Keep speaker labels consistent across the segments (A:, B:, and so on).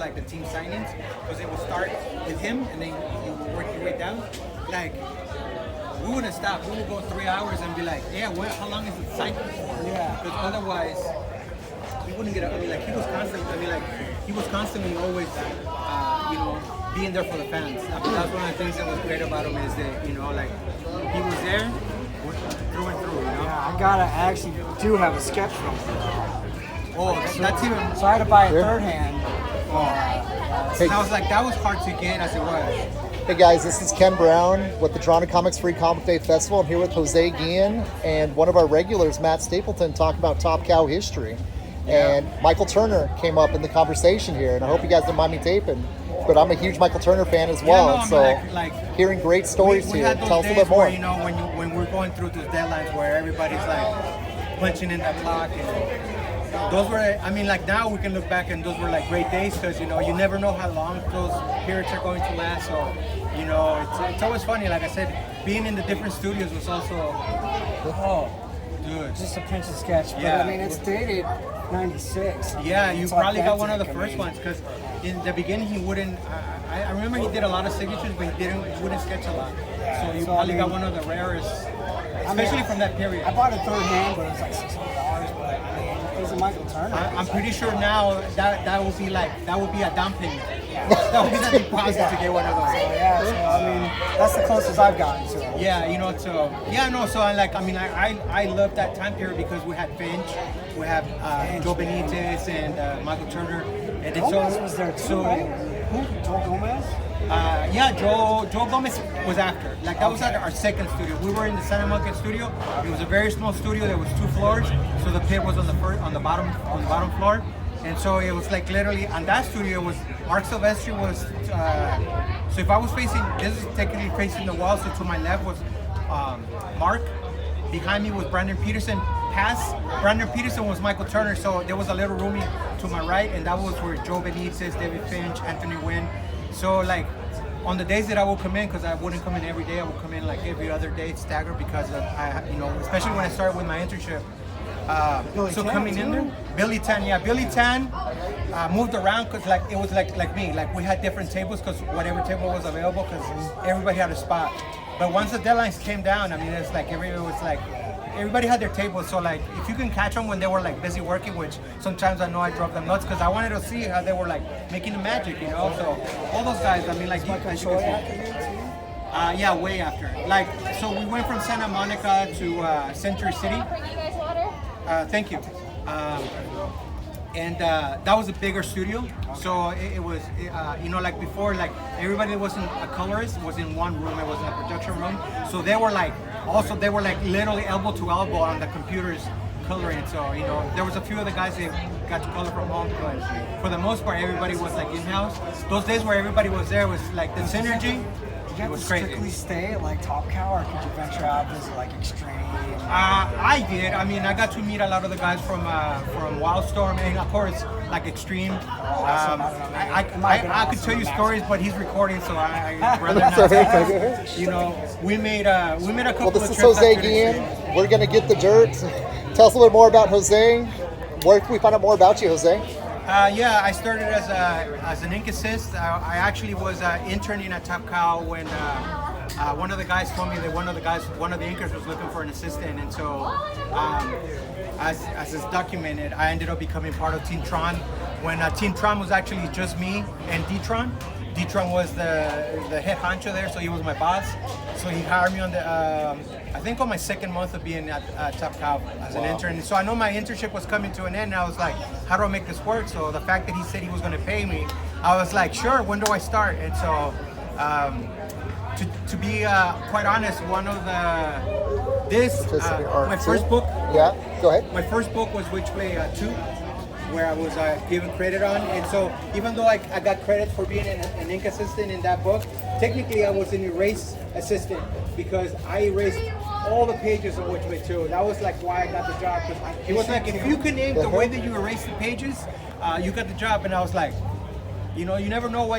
A: like the team signings, because it would start with him and then you would work your way down. Like, we wouldn't stop. We would go 3 hours and be like, yeah, how long is the cycle for?
B: Yeah.
A: Because otherwise, he wouldn't get. I mean, like he was constantly. I mean, like he was constantly always, being there for the fans. I mean, that's one of the things that was great about him is that like he was there through and through.
B: Yeah, I actually do have a sketch from him.
A: Oh, that's even.
B: So I had to buy a third hand.
A: I was like, that was hard to get as it was.
C: Hey guys, this is Ken Brown with the Toronto Comics Free Comic Day Festival. I'm here with Jose Guillen and one of our regulars, Matt Stapleton, talking about Top Cow history. And Michael Turner came up in the conversation here, and I hope you guys don't mind me taping, but I'm a huge Michael Turner fan as well. Hearing great stories here. Tell us a little bit more.
A: Where, when we're going through those deadlines where everybody's like punching in the clock, and those were, I mean, like now we can look back and those were like great days because you never know how long those periods are going to last. So it's always funny. Like I said, being in the different studios was also dude.
B: Just a pencil sketch. But, I mean, it's dated 96.
A: Yeah, you probably got one of the first ones because in the beginning he wouldn't. I remember he did a lot of signatures, but he wouldn't sketch a lot. So you probably got one of the rarest, especially from that period.
B: I bought a third hand, but it was like $600. But I mean, it was a Michael Turner.
A: I'm pretty sure now that would be a down payment. That would be the deposit to get one of those.
B: So I mean, that's the closest I've gotten to it.
A: I love that time period because we had Finch, we have Joe Benitez and Michael Turner. And
B: Gomez was there too, right? Who? Joe Gomez?
A: Joe Gomez was after. Like that was at our second studio. We were in the Santa Monica studio. It was a very small studio. There was 2 floors, so the pit was on the bottom floor. And so it was like literally on that studio was Mark Silvestri was. So if I was facing, this is technically facing the wall. So to my left was Mark. Behind me was Brandon Peterson. Past Brandon Peterson was Michael Turner. So there was a little roomie to my right, and that was where Joe Benitez, David Finch, Anthony Wynn. So like on the days that I would come in, because I wouldn't come in every day, I would come in like every other day, staggered because of, especially when I started with my internship. So coming in there, Billy Tan moved around because like it was like me, like we had different tables because whatever table was available because everybody had a spot. But once the deadlines came down, I mean, it's like everybody had their table. So like if you can catch them when they were like busy working, which sometimes I know I drove them nuts because I wanted to see how they were like making the magic, So all those guys, I mean, like as you can see. Yeah, way after. Like, so we went from Santa Monica to Century City. Thank you. And that was a bigger studio, so it was, like before, like everybody that wasn't a colorist was in one room. It was in a production room, so they were like literally elbow to elbow on the computers coloring. So there was a few of the guys that got to color from home, but for the most part, everybody was like in-house. Those days where everybody was there was like the synergy.
B: Did you have to strictly stay at like Top Cow, or could you venture out to like Extreme?
A: I did. I mean, I got to meet a lot of the guys from Wildstorm and of course like Extreme. I could tell you stories, but he's recording, so I'd rather not. We made a couple of trips.
C: Well, this is Jose Guillen. We're gonna get the dirt. Tell us a little more about Jose. Where can we find out more about you, Jose?
A: I started as an ink assist. I actually was interning at Top Cow when one of the guys told me that one of the inkers was looking for an assistant, and so as is documented, I ended up becoming part of Team Tron when Team Tron was actually just me and D-Tron. D-Tron was the head honcho there, so he was my boss. So he hired me on I think on my second month of being at Top Cow as an intern. So I know my internship was coming to an end, and I was like, how do I make this work? So the fact that he said he was going to pay me, I was like, sure, when do I start? And so to be quite honest, one of my first book.
C: Yeah, go ahead.
A: My first book was Witchblade 2. Where I was given credit on, and so even though I got credit for being an ink assistant in that book, technically I was an erase assistant because I erased all the pages of Witchblade 2. That was like why I got the job. It was like if you can name the way that you erase the pages, you got the job. And I was like, you never know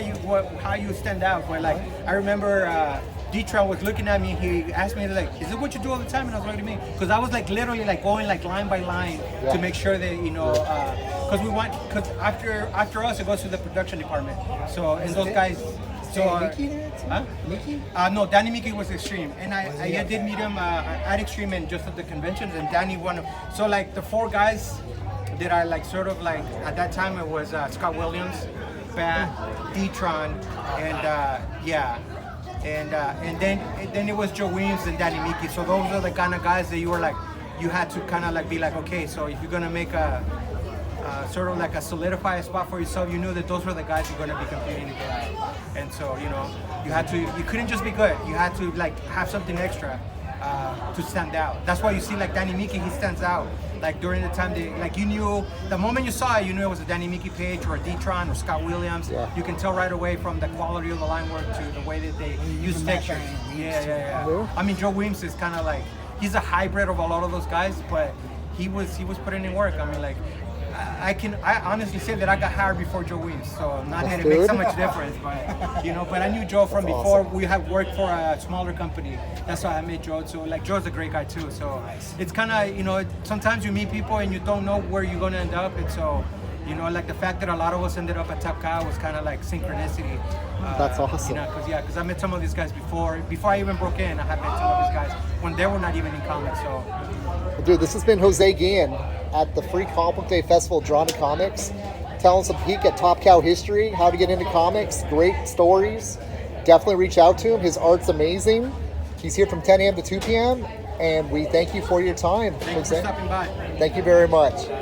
A: how you stand out. But like I remember D-Tron was looking at me. He asked me like, "Is it what you do all the time?" And I was looking at me because I was like literally like going like line by line to make sure that because after us it goes to the production department. So and those guys. So
B: Mickey there too?
A: Huh?
B: Mickey?
A: No, Danny Mickey was Extreme, and I did meet him at Extreme and just at the conventions. And Danny so like the 4 guys that are like sort of like at that time it was Scott Williams, Bat, D-Tron, and and then it was Joe Williams and Danny Mickey. So those are the kind of guys that you were like, you had to kind of like be like, okay, so if you're gonna make a sort of like a solidify a spot for yourself, you knew that those were the guys you're gonna be competing against. And so you couldn't just be good. You had to like have something extra to stand out. That's why you see like Danny Mickey, he stands out. Like during the time you knew the moment you saw it, you knew it was a Danny Mickey page or a D-Tron or Scott Williams.
C: Yeah.
A: You can tell right away from the quality of the line work to the way that they use textures. Yeah. I mean, Joe Williams is kind of like, he's a hybrid of a lot of those guys, but he was putting in work. I mean, like, I honestly say that I got hired before Joe Williams, so not that it makes so much difference, but I knew Joe from before.
C: Awesome.
A: We had worked for a smaller company. That's why I met Joe. So like Joe's a great guy too. So it's kind of sometimes you meet people and you don't know where you're gonna end up, and so like the fact that a lot of us ended up at Top Cow was kind of like synchronicity.
C: That's awesome.
A: Because I met some of these guys before I even broke in. I had met some of these guys when they were not even in comics. So.
C: Dude, this has been Jose Guillen at the Free Comic Day Festival of Drawn to Comics. Telling us a peek at Top Cow history, how to get into comics, great stories. Definitely reach out to him. His art's amazing. He's here from 10 a.m. to 2 p.m. And we thank you for your time,
A: Thanks for stopping by.
C: Thank you very much.